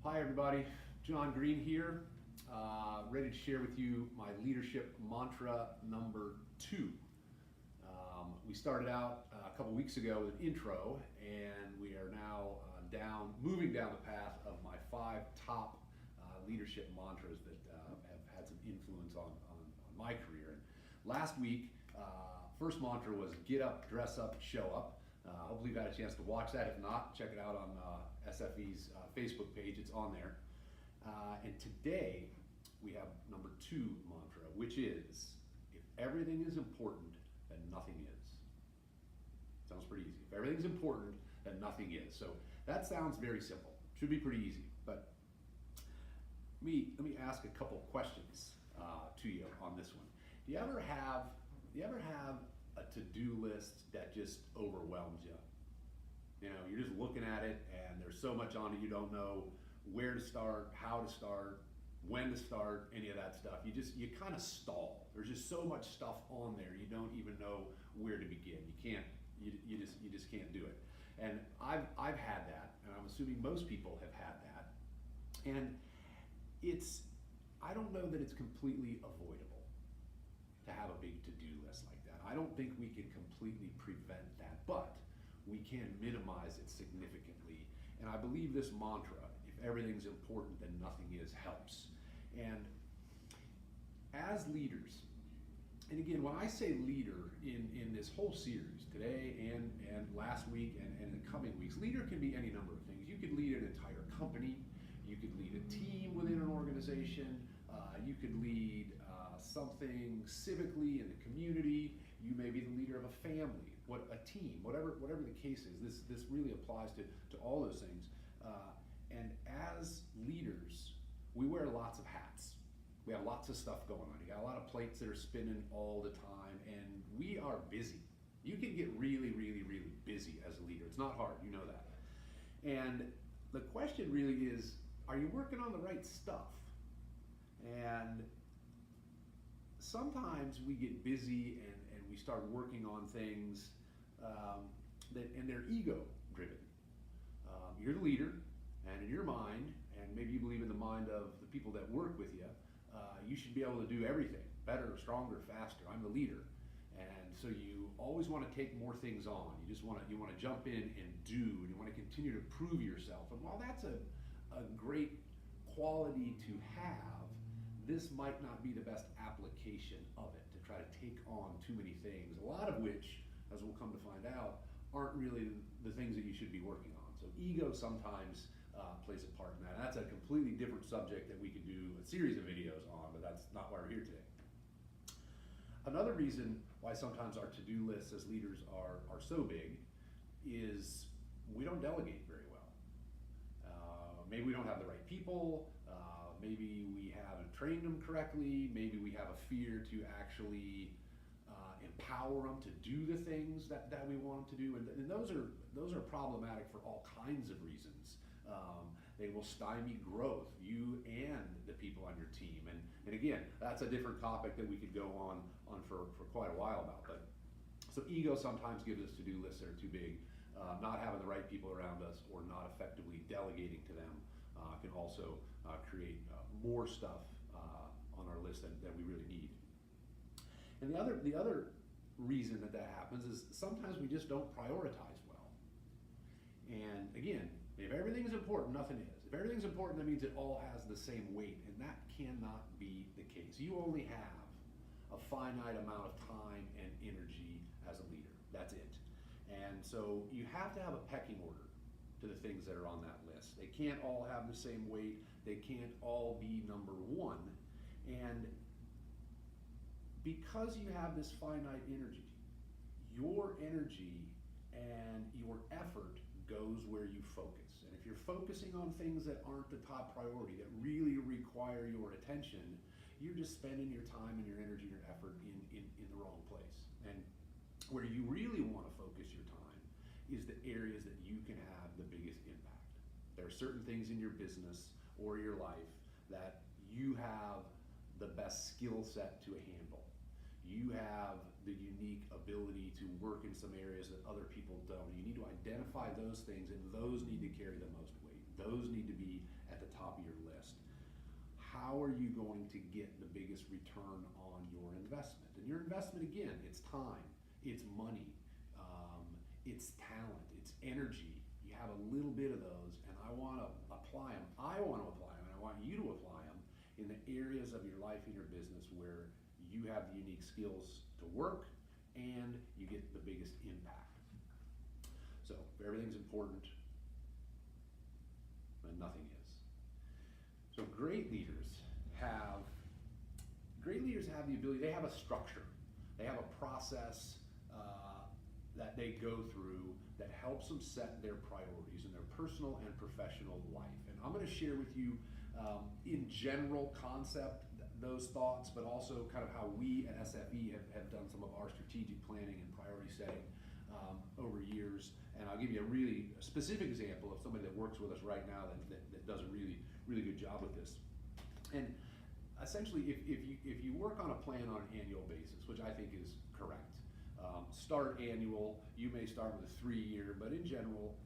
Hi everybody, John Greene here, ready to share with you my leadership mantra number 2. We started out a couple weeks ago with an intro, and we are now moving down the path of my 5 top leadership mantras that have had some influence on my career. And last week, first mantra was get up, dress up, show up. Hopefully you've had a chance to watch that. If not, check it out on SFE's Facebook page. It's on there. And today we have number 2 mantra, which is if everything is important, then nothing is. Sounds pretty easy. If everything's important, then nothing is. So that sounds very simple. Should be pretty easy. But let me ask a couple questions to you on this one. Do you ever have a to-do list that just overwhelms you? You know, you're just looking at it and there's so much on it, you don't know where to start, how to start, when to start, any of that stuff. You kind of stall. There's just so much stuff on there, you don't even know where to begin. You just can't do it. And I've had that, and I'm assuming most people have had that. And I don't know that it's completely avoidable to have a big to-do list like that. I don't think we can completely prevent that, but we can minimize it significantly. And I believe this mantra, if everything's important, then nothing is, helps. And as leaders, and again, when I say leader in this whole series, today and last week and in the coming weeks, leader can be any number of things. You could lead an entire company, you could lead a team within an organization, you could lead something civically in the community, you may be the leader of a family, a team, whatever the case is. This really applies to all those things. And as leaders, we wear lots of hats. We have lots of stuff going on. You got a lot of plates that are spinning all the time, and we are busy. You can get really, really, really busy as a leader. It's not hard, you know that. And the question really is, are you working on the right stuff? And sometimes we get busy and we start working on things and they're ego driven. You're the leader, and in your mind, and maybe you believe in the mind of the people that work with you, you should be able to do everything better, stronger, faster. I'm the leader. And so you always want to take more things on. You want to jump in and do, and you want to continue to prove yourself. And while that's a great quality to have, this might not be the best application of it, to try to take on too many things, a lot of which, as we'll come to find out, aren't really the things that you should be working on. So ego sometimes plays a part in that. And that's a completely different subject that we could do a series of videos on, but that's not why we're here today. Another reason why sometimes our to-do lists as leaders are so big is we don't delegate very well. Maybe we don't have the right people, maybe we haven't trained them correctly, maybe we have a fear to actually empower them to do the things that we want them to do, and those are problematic for all kinds of reasons. They will stymie growth, you and the people on your team, and again, that's a different topic that we could go on for quite a while about. But so ego sometimes gives us to-do lists that are too big. Not having the right people around us or not effectively delegating to them can also create more stuff on our list than we really need. And the other reason that happens is sometimes we just don't prioritize well. And again, if everything is important, nothing is. If everything's important, that means it all has the same weight, and that cannot be the case. You only have a finite amount of time and energy as a leader. That's it. And so you have to have a pecking order to the things that are on that list. They can't all have the same weight. They can't all be number 1. And because you have this finite energy, your energy and your effort goes where you focus. And if you're focusing on things that aren't the top priority, that really require your attention, you're just spending your time and your energy and your effort in the wrong place. And where you really want to focus your time is the areas that you can have the biggest impact. There are certain things in your business or your life that you have the best skill set to handle. You have the unique ability to work in some areas that other people don't. You need to identify those things, and those need to carry the most weight. Those need to be at the top how are you going to get the biggest return on your investment? And your investment, again, it's time, it's money, it's talent, it's energy. You have a little bit of those, and I want to apply them. I want to apply them, and I want you to apply them in the areas of your life and your business where you have the unique skills to work and you get the biggest impact. So everything's important, but nothing is. So great leaders have the ability, they have a structure, they have a process that they go through that helps them set their priorities in their personal and professional life. And I'm going to share with you in general concept those thoughts, but also kind of how we at SFE have done some of our strategic planning and priority setting over years. And I'll give you a really specific example of somebody that works with us right now that does a really, really good job with this. And essentially, if you work on a plan on an annual basis, which I think is correct, start annual, you may start with a 3-year, but in general,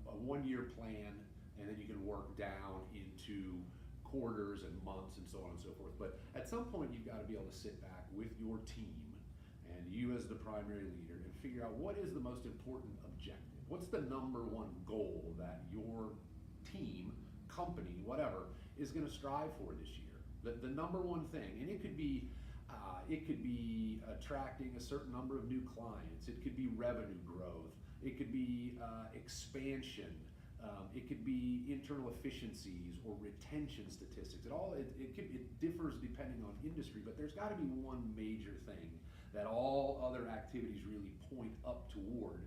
a 1-year plan, and then you can work down into quarters and months and so on and so forth. But at some point, you've got to be able to sit back with your team and you as the primary leader and figure out what is the most important objective. What's the number one goal that your team, company, whatever, is going to strive for this year? The number one thing, and it could be attracting a certain number of new clients. It could be revenue growth. It could be expansion. It could be internal efficiencies or retention statistics. It differs depending on industry, but there's got to be one major thing that all other activities really point up toward,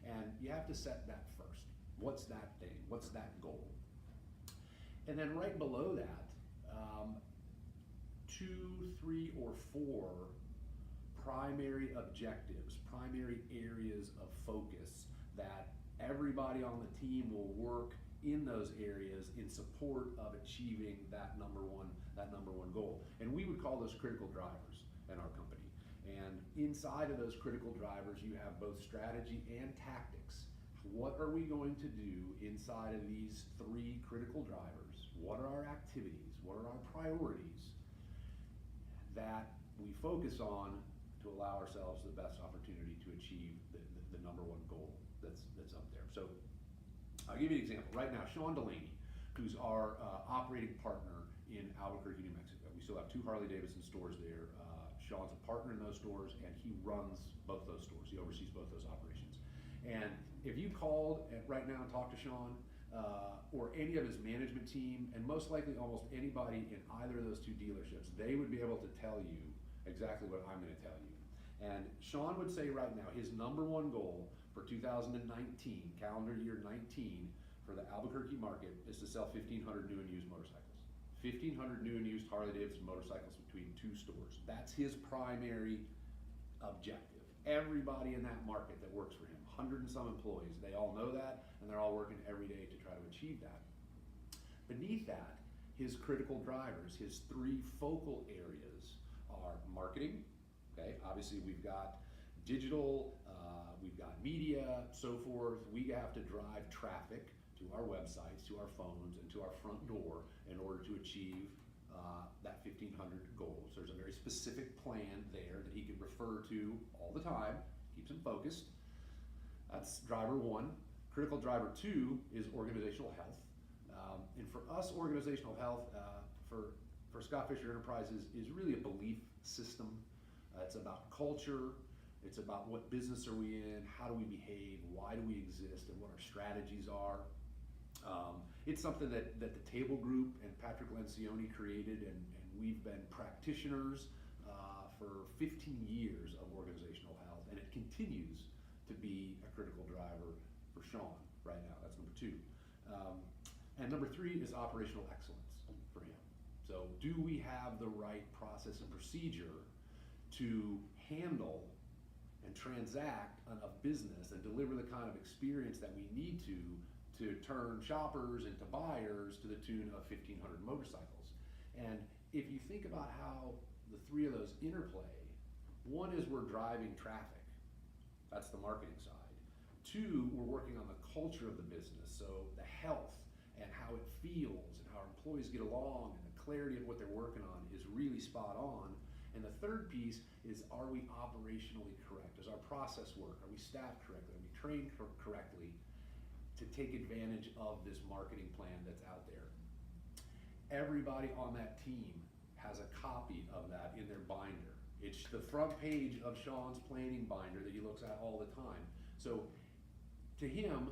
and you have to set that first. What's that thing? What's that goal? And then right below that, 2, 3, or 4 primary objectives, primary areas of focus that everybody on the team will work in those areas in support of achieving that number one goal. And we would call those critical drivers in our company. And inside of those critical drivers, you have both strategy and tactics. What are we going to do inside of these 3 critical drivers? What are our activities? What are our priorities that we focus on to allow ourselves the best opportunity to achieve the number one goal that's up there? So I'll give you an example. Right now, Sean Delaney, who's our operating partner in Albuquerque, New Mexico. We still have 2 Harley-Davidson stores there. Sean's a partner in those stores, and he runs both those stores. He oversees both those operations. And if you called right now and talked to Sean, or any of his management team, and most likely almost anybody in either of those 2 dealerships, they would be able to tell you exactly what I'm going to tell you. And Sean would say right now, his number one goal for 2019, calendar year 19, for the Albuquerque market is to sell 1,500 new and used motorcycles. 1,500 new and used Harley-Davidson motorcycles between 2 stores. That's his primary objective. Everybody in that market that works for him, 100 and some employees, they all know that, and they're all working every day to try to achieve that. Beneath that, his critical drivers, his 3 focal areas are marketing. Okay, obviously we've got digital, we've got media, so forth. We have to drive traffic to our websites, to our phones, and to our front door in order to achieve that 1,500 goal. So there's a very specific plan there that he can refer to all the time, keeps him focused. That's driver 1. Critical driver 2 is organizational health. And for us, organizational health, for Scott Fisher Enterprises, is really a belief system. It's about culture. It's about what business are we in, how do we behave, why do we exist, and what our strategies are. It's something that the Table Group and Patrick Lencioni created, and we've been practitioners for 15 years of organizational health, and it continues to be a critical driver for Sean right now. That's number 2. And number 3 is operational excellence for him. So do we have the right process and procedure to handle and transact a business and deliver the kind of experience that we need to turn shoppers into buyers to the tune of 1,500 motorcycles? And if you think about how the 3 of those interplay, 1 is we're driving traffic. That's the marketing side. 2, we're working on the culture of the business, so the health and how it feels and how our employees get along and the clarity of what they're working on is really spot on. And the third piece is, are we operationally correct? Does our process work? Are we staffed correctly? Are we trained correctly to take advantage of this marketing plan that's out there? Everybody on that team has a copy of that in their binder. It's the front page of Sean's planning binder that he looks at all the time. So to him,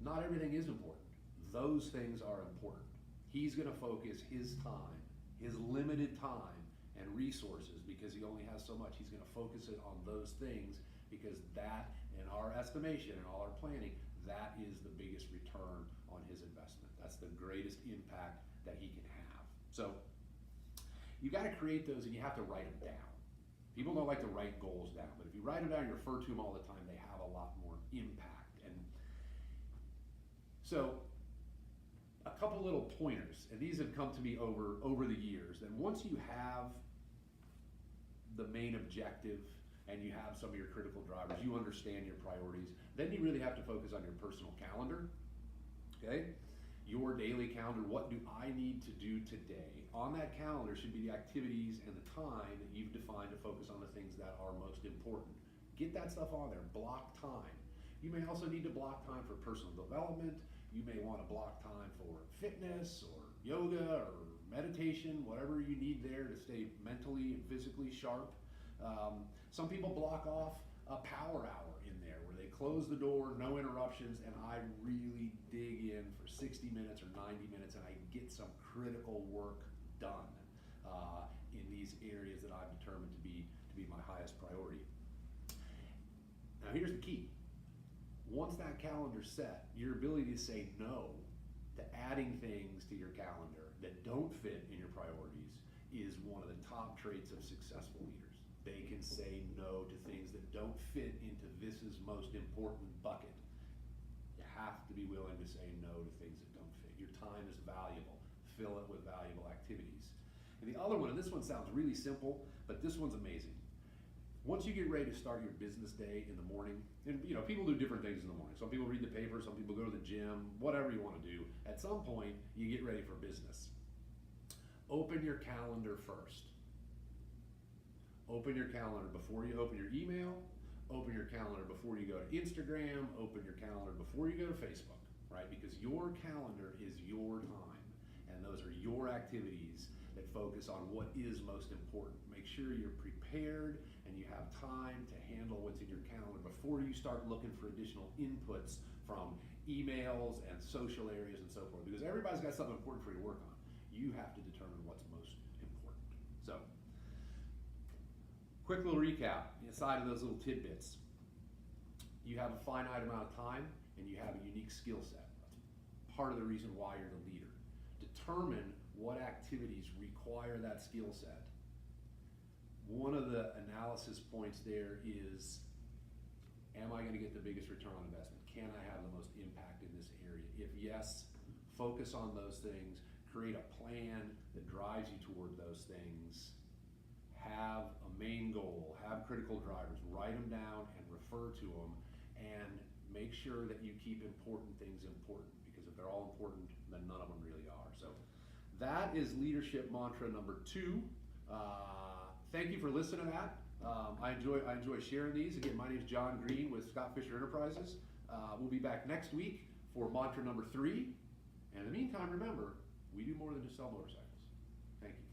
not everything is important. Those things are important. He's gonna focus his time, his limited time and resources, because he only has so much. He's gonna focus it on those things, because that, in our estimation and all our planning, that is the biggest return on his investment. That's the greatest impact that he can have. So you got to create those, and you have to write them down. People don't like to write goals down, but if you write them down, you refer to them all the time, they have a lot more impact. And so a couple little pointers, and these have come to me over the years. And once you have the main objective and you have some of your critical drivers, you understand your priorities, then you really have to focus on your personal calendar, okay? Your daily calendar. What do I need to do today? On that calendar should be the activities and the time that you've defined to focus on the things that are most important. Get that stuff on there, block time. You may also need to block time for personal development. You may want to block time for fitness or yoga or meditation, whatever you need there to stay mentally and physically sharp. Some people block off a power hour in there where they close the door, no interruptions, and I really dig in for 60 minutes or 90 minutes and I get some critical work done in these areas that I've determined to be my highest priority. Now here's the key. Once that calendar's set, your ability to say no to adding things to your calendar that don't fit in your priorities is one of the top traits of successful leaders. They can say no to things that don't fit into this is most important bucket. You have to be willing to say no to things that don't fit. Your time is valuable. Fill it with valuable activities. And the other one, and this one sounds really simple, but this one's amazing. Once you get ready to start your business day in the morning, and people do different things in the morning. Some people read the paper, some people go to the gym, whatever you want to do. At some point, you get ready for business. Open your calendar first. Open your calendar before you open your email. Open your calendar before you go to Instagram. Open your calendar before you go to Facebook, right? Because your calendar is your time, and those are your activities that focus on what is most important. Make sure you're prepared and you have time to handle what's in your calendar before you start looking for additional inputs from emails and social areas and so forth, because everybody's got something important for you to work on. You have to determine what's most important. So, quick little recap inside of those little tidbits. You have a finite amount of time and you have a unique skill set. That's part of the reason why you're the leader. Determine what activities require that skill set. One of the analysis points there is, am I going to get the biggest return on investment? Can I have the most impact in this area? If yes, focus on those things. Create a plan that drives you toward those things. Have a main goal. Have critical drivers. Write them down and refer to them. And make sure that you keep important things important, because if they're all important, then none of them really are. So that is leadership mantra number 2. Thank you for listening to that. I enjoy sharing these. Again, my name is John Greene with Scott Fisher Enterprises. We'll be back next week for mantra number 3. And in the meantime, remember, we do more than just sell motorcycles. Thank you.